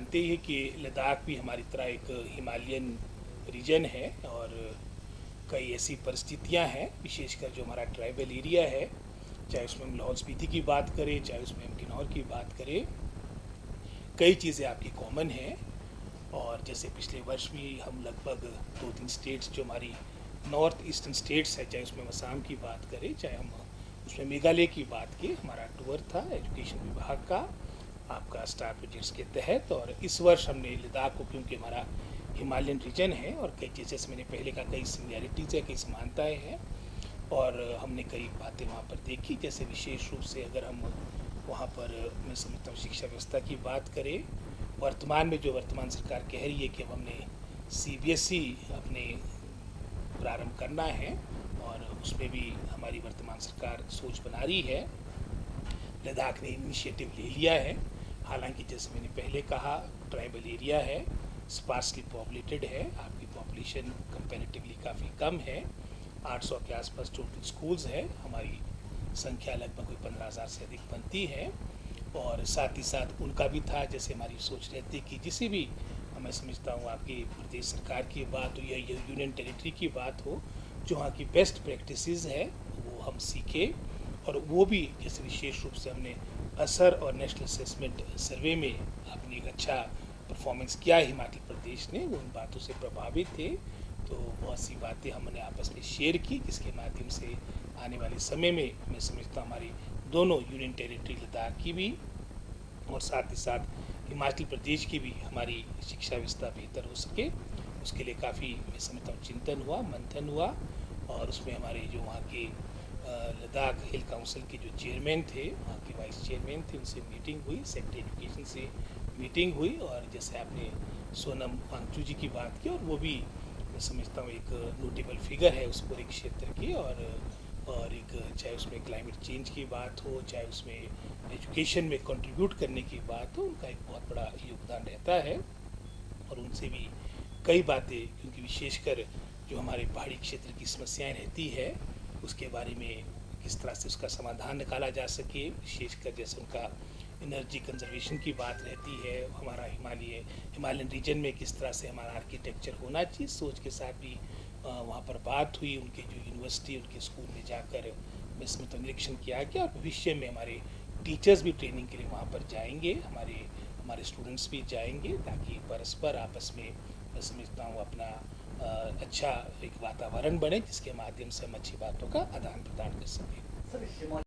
जानते ही हैं कि लद्दाख भी हमारी तरह एक हिमालयन रीजन है और कई ऐसी परिस्थितियां हैं, विशेषकर जो हमारा ट्राइबल एरिया है, चाहे उसमें हम लाहौल स्पीति की बात करें, चाहे उसमें हम किन्नौर की बात करें, कई चीज़ें आपकी कॉमन हैं। और जैसे पिछले वर्ष भी हम लगभग 2-3 स्टेट्स जो हमारी नॉर्थ ईस्टर्न स्टेट्स है, चाहे उसमें हम असम की बात करें, चाहे हम उसमें मेघालय की बात की, हमारा टूर था एजुकेशन विभाग का आपका स्टार प्रोजेक्ट्स के तहत। और इस वर्ष हमने लद्दाख को, क्योंकि हमारा हिमालयन रीजन है और कई चीज़ें से मैंने पहले का कई सिमिलैरिटीज़ है, कई समानताएँ हैं और हमने कई बातें वहाँ पर देखी। जैसे विशेष रूप से अगर हम वहाँ पर मैं समझता हूँ शिक्षा व्यवस्था की बात करें, वर्तमान में जो वर्तमान सरकार कह रही है कि अब हमने CBSE अपने प्रारंभ करना है और उसमें भी हमारी वर्तमान सरकार सोच बना रही है। लद्दाख ने इनिशिएटिव ले लिया है। हालांकि जैसे मैंने पहले कहा, ट्राइबल एरिया है, स्पार्सली पॉपुलेटेड है, आपकी पॉपुलेशन कंपैरेटिवली काफ़ी कम है, 800 के आसपास टोटल स्कूल्स है, हमारी संख्या लगभग कोई 15,000 से अधिक बनती है। और साथ ही साथ उनका भी था, जैसे हमारी सोच रहती कि जिसे भी मैं समझता हूँ आपकी प्रदेश सरकार की बात हो या यूनियन टेरिटरी की बात हो, जो वहाँ की बेस्ट प्रैक्टिसेस है वो हम सीखें। और वो भी जैसे विशेष रूप से हमने असर और नेशनल असेसमेंट सर्वे में अपनी एक अच्छा परफॉर्मेंस किया हिमाचल प्रदेश ने, वो उन बातों से प्रभावित थे। तो बहुत सी बातें हमने आपस में शेयर की, जिसके माध्यम से आने वाले समय में मैं समझता हूँ हमारी दोनों यूनियन टेरिटरी लद्दाख की भी और साथ ही साथ हिमाचल प्रदेश की भी हमारी शिक्षा व्यवस्था बेहतर हो सके, उसके लिए काफ़ी मैं समझता हूँ चिंतन हुआ, मंथन हुआ। और उसमें हमारे जो वहाँ के लद्दाख हिल काउंसिल के जो चेयरमैन थे, वहाँ के वाइस चेयरमैन थे, उनसे मीटिंग हुई, सेक्रेटरी एजुकेशन से मीटिंग हुई। और जैसे आपने सोनम वांगचू जी की बात की, और वो भी मैं समझता हूँ एक नोटेबल फिगर है उस पूरे क्षेत्र की। और एक चाहे उसमें क्लाइमेट चेंज की बात हो, चाहे उसमें एजुकेशन में कंट्रीब्यूट करने की बात हो, उनका एक बहुत बड़ा योगदान रहता है। और उनसे भी कई बातें, क्योंकि विशेषकर जो हमारे पहाड़ी क्षेत्र की समस्याएं रहती है, उसके बारे में किस तरह से उसका समाधान निकाला जा सके, विशेषकर जैसे उनका एनर्जी कंजर्वेशन की बात रहती है, हमारा हिमालयन रीजन में किस तरह से हमारा आर्किटेक्चर होना चाहिए, सोच के साथ भी वहाँ पर बात हुई। उनके जो यूनिवर्सिटी, उनके स्कूल में जाकर इसमें तो निरीक्षण किया गया और भविष्य में हमारे टीचर्स भी ट्रेनिंग के लिए वहाँ पर जाएंगे, हमारे स्टूडेंट्स भी जाएंगे, ताकि परस्पर आपस में मैं समझता हूँ अपना अच्छा एक वातावरण बने, जिसके माध्यम से हम अच्छी बातों का आदान प्रदान कर सकें।